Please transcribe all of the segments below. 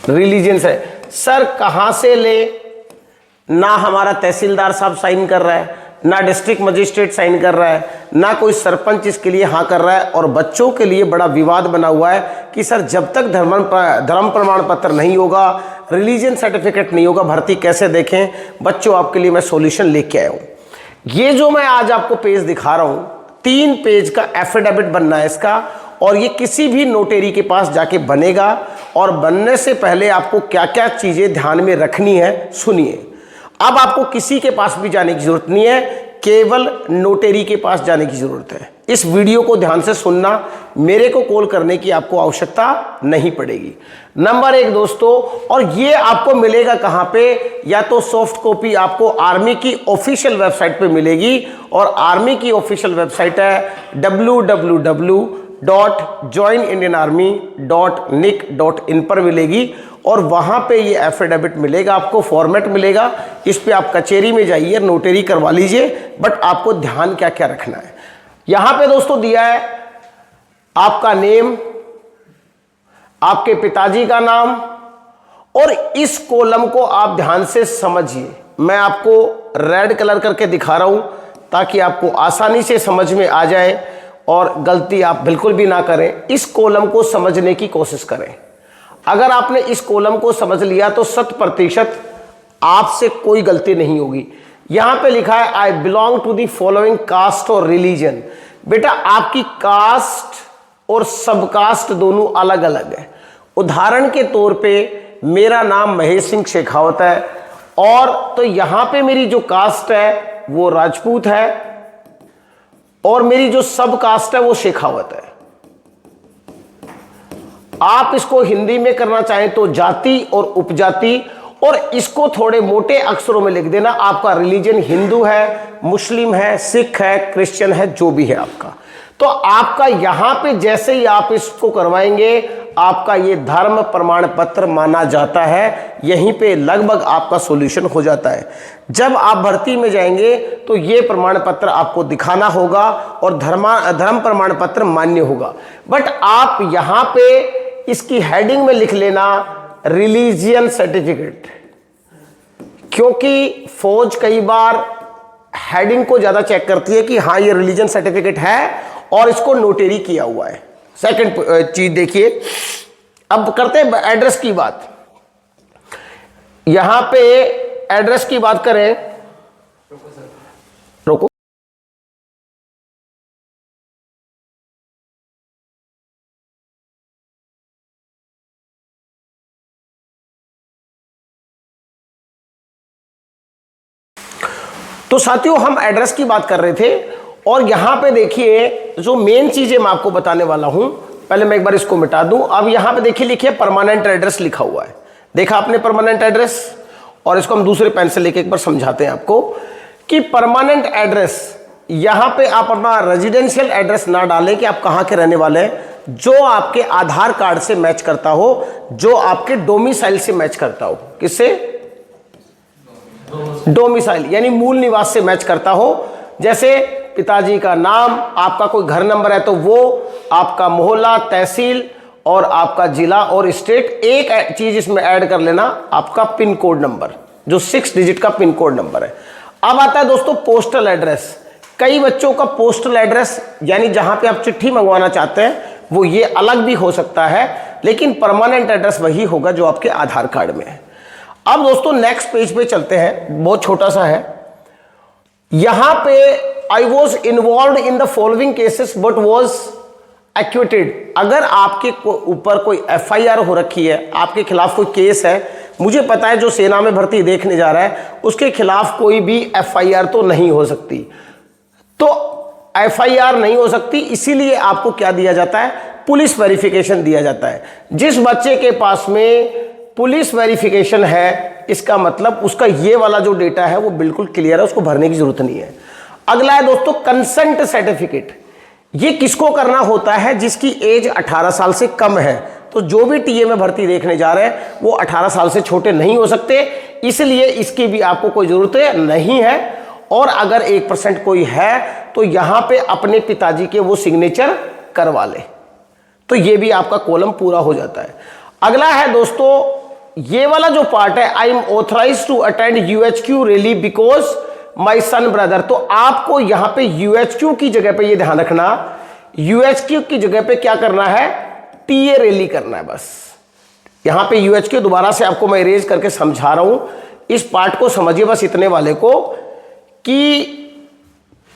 Religion से। Sir कहाँ से ले? ना हमारा तहसीलदार साहब साइन कर रहा है, ना डिस्ट्रिक्ट मजिस्ट्रेट साइन कर रहा है, ना कोई सरपंच इसके लिए हाँ कर रहा है। और बच्चों के लिए बड़ा विवाद बना हुआ है कि सर जब तक धर्म प्रमाण पत्र नहीं होगा, रिलीजन सर्टिफिकेट नहीं होगा, भर्ती कैसे देखें। बच्चों आपके लिए मैं सॉल्यूशन लेके आया हूँ। ये जो मैं आज आपको पेज दिखा रहा हूँ, 3 पेज का एफिडेविट बनना है इसका, और ये किसी भी नोटेरी के पास जाके बनेगा। और बनने से पहले आपको क्या क्या चीजें ध्यान में रखनी है सुनिए। अब आपको किसी के पास भी जाने की जरूरत नहीं है, केवल नोटेरी के पास जाने की जरूरत है। इस वीडियो को ध्यान से सुनना, मेरे को कॉल करने की आपको आवश्यकता नहीं पड़ेगी। नंबर 1 दोस्तों, और ये आपको मिलेगा कहां पे? या तो सॉफ्ट कॉपी आपको आर्मी की ऑफिशियल वेबसाइट पे मिलेगी, और आर्मी की ऑफिशियल वेबसाइट है www.joinindianarmy.nic.in पर मिलेगी। और वहां पे ये एफिडेविट मिलेगा, आपको फॉर्मेट मिलेगा। इस पे आप कचेरी में जाइए, नोटरी करवा लीजिए। बट आपको ध्यान क्या क्या रखना है, यहां पे दोस्तों दिया है आपका नेम, आपके पिताजी का नाम, और इस कॉलम को आप ध्यान से समझिए। मैं आपको रेड कलर करके दिखा रहा हूं ताकि आपको आसानी से समझ में आ जाए और गलती आप बिल्कुल भी ना करें। इस कॉलम को समझने की कोशिश करें। अगर आपने इस कॉलम को समझ लिया तो 100% आपसे कोई गलती नहीं होगी। यहां पे लिखा है I belong to the following caste और रिलीजन। बेटा आपकी कास्ट और सब कास्ट दोनों अलग अलग है। उदाहरण के तौर पे मेरा नाम महेश सिंह शेखावत है, और तो यहां पे मेरी जो कास्ट है वो राजपूत है, और मेरी जो सब कास्ट है वो शेखावत है। आप इसको हिंदी में करना चाहें तो जाति और उपजाति, और इसको थोड़े मोटे अक्षरों में लिख देना। आपका रिलीजन हिंदू है, मुस्लिम है, सिख है, क्रिश्चियन है, जो भी है आपका। तो आपका यहां पे जैसे ही आप इसको करवाएंगे, आपका ये धर्म प्रमाण पत्र माना जाता है। यहीं पे लगभग आपका सॉल्यूशन हो जाता है। जब आप भर्ती में जाएंगे तो ये प्रमाण पत्र आपको दिखाना होगा, और धर्म प्रमाण पत्र मान्य होगा। बट आप यहां पे इसकी हेडिंग में लिख लेना रिलीजियन सर्टिफिकेट, क्योंकि फौज कई बार हेडिंग को ज्यादा चेक करती है कि हाँ ये रिलीजन सर्टिफिकेट है और इसको नोटेरी किया हुआ है। सेकंड चीज देखिए, अब करते हैं एड्रेस की बात। यहां पे एड्रेस की बात करें, रोको, तो साथियों हम एड्रेस की बात कर रहे थे, और यहां पे देखिए जो मेन चीजें मैं आपको बताने वाला हूं। पहले मैं एक बार इसको मिटा दूं। अब यहां पे देखिए लिखिए परमानेंट एड्रेस लिखा हुआ है, देखा आपने परमानेंट एड्रेस। और इसको हम दूसरे पेन से लेके एक बार समझाते हैं आपको कि परमानेंट एड्रेस, यहां पे आप अपना रेजिडेंशियल एड्रेस ना डालें कि आप कहां के रहने वाले हैं, जो आपके आधार कार्ड से मैच करता हो, जो आपके डोमिसाइल से मैच करता हो। किससे? डोमिसाइल यानी मूल निवास से मैच करता हो। जैसे पिताजी का नाम, आपका कोई घर नंबर है तो वो, आपका मोहल्ला, तहसील, और आपका जिला और स्टेट। एक चीज इसमें ऐड कर लेना, आपका पिन कोड नंबर, जो 6 डिजिट का पिन कोड नंबर है। अब आता है दोस्तों पोस्टल एड्रेस। कई बच्चों का पोस्टल एड्रेस यानी जहां पे आप चिट्ठी मंगवाना चाहते हैं वो ये अलग भी हो सकता है, लेकिन परमानेंट एड्रेस वही होगा जो आपके आधार कार्ड में है। अब दोस्तों नेक्स्ट पेज पे चलते हैं, बहुत छोटा सा है। यहां पे I was involve in the following cases but was acquitted. अगर आपके ऊपर कोई FIR हो रखी है, आपके खिलाफ कोई केस है, मुझे पता है जो सेना में भर्ती देखने जा रहा है उसके खिलाफ कोई भी FIR तो नहीं हो सकती, तो FIR नहीं हो सकती, इसीलिए आपको क्या दिया जाता है? पुलिस वेरिफिकेशन दिया जाता है। जिस बच्चे के पास में पुलिस वेरिफिकेशन है, इसका मतलब उसका ये वाला जो डेटा है वो बिल्कुल क्लियर है, उसको भरने की जरूरत नहीं है। अगला है दोस्तों कंसेंट सर्टिफिकेट। ये किसको करना होता है? जिसकी एज 18 साल से कम है। तो जो भी टीए में भर्ती देखने जा रहे हैं वो 18 साल से छोटे नहीं हो सकते, इसलिए इसकी भी आपको कोई जरूरत नहीं है। और अगर 1% कोई है तो यहां पे अपने पिताजी के वो सिग्नेचर करवा ले, तो ये भी आपका कॉलम पूरा हो जाता है। अगला है दोस्तों ये वाला जो पार्ट है, I am authorise to attend UHQ rally because my son brother, तो आपको यहां पे यूएचक्यू की जगह पे ये ध्यान रखना, यूएचक्यू की जगह पे क्या करना है, टीए रैली करना है। बस यहां पे यूएचक्यू दोबारा से आपको मैं इरेज करके समझा रहा हूं, इस पार्ट को समझिए बस इतने वाले को, कि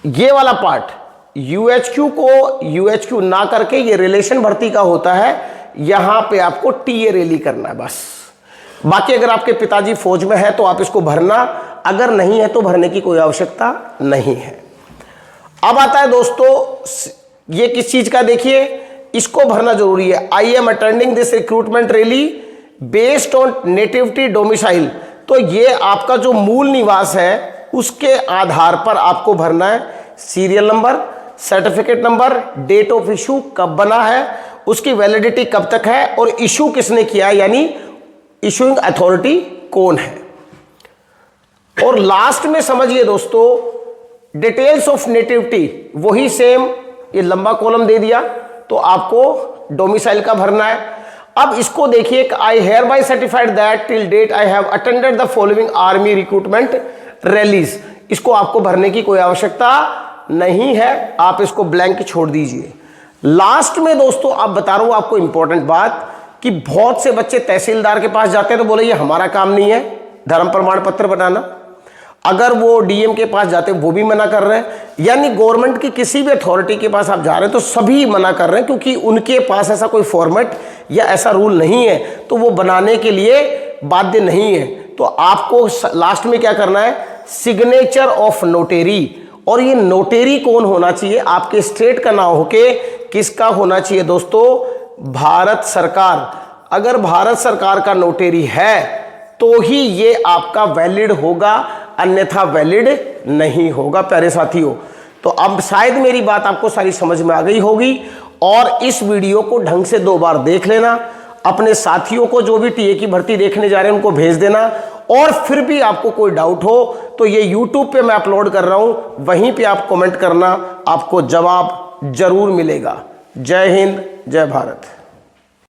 ये वाला पार्ट यूएचक्यू को यूएचक्यू ना करके ये रिलेशन भर्ती का होता है, यहां पे आपको टीए रैली करना है बस। बाकी अगर आपके पिताजी फौज में है तो आप इसको भरना, अगर नहीं है तो भरने की कोई आवश्यकता नहीं है। अब आता है दोस्तों ये किस चीज का, देखिए इसको भरना जरूरी है। I am attending this recruitment rally based on nativity domicile, तो ये आपका जो मूल निवास है उसके आधार पर आपको भरना है। Serial number, certificate number, date of issue कब बना है, उसकी वैलिडिटी कब तक है, और इशू किसने किया, यानी इशूइंग अथॉरिटी कौन है। और लास्ट में समझिए दोस्तों डिटेल्स ऑफ नेटिविटी, वही सेम ये लंबा कॉलम दे दिया, तो आपको डोमिसाइल का भरना है। अब इसको देखिए, I hereby certified that till date I have attended the following army recruitment rallies, इसको आपको भरने की कोई आवश्यकता नहीं है, आप इसको ब्लैंक छोड़ दीजिए। लास्ट में दोस्तों आप बता रहा हूं आपको इंपॉर्टेंट बात, कि बहुत से बच्चे तहसीलदार के पास जाते हैं तो बोले ये हमारा काम नहीं है धर्म प्रमाण पत्र बनाना, अगर वो डीएम के पास जाते हैं वो भी मना कर रहे हैं, यानी गवर्नमेंट की किसी भी अथॉरिटी के पास आप जा रहे हैं तो सभी मना कर रहे हैं, क्योंकि उनके पास ऐसा कोई फॉर्मेट या ऐसा रूल नहीं है, तो वो बनाने के लिए बाध्य नहीं है। तो आपको लास्ट में क्या करना है, सिग्नेचर ऑफ नोटेरी, और ये नोटेरी कौन होना चाहिए, आपके स्टेट का नाम होके किसका होना चाहिए दोस्तों, भारत सरकार। अगर भारत सरकार का नोटेरी है तो ही ये आपका वैलिड होगा, अन्यथा वैलिड नहीं होगा प्यारे साथियों। तो अब शायद मेरी बात आपको सारी समझ में आ गई होगी, और इस वीडियो को ढंग से 2 बार देख लेना, अपने साथियों को जो भी टीए की भर्ती देखने जा रहे हैं उनको भेज देना, और फिर भी आपको कोई डाउट हो तो ये YouTube पे मैं अपलोड कर रहा हूं, वहीं पे आप कमेंट करना, आपको जवाब जरूर मिलेगा। जय हिंद, जय भारत।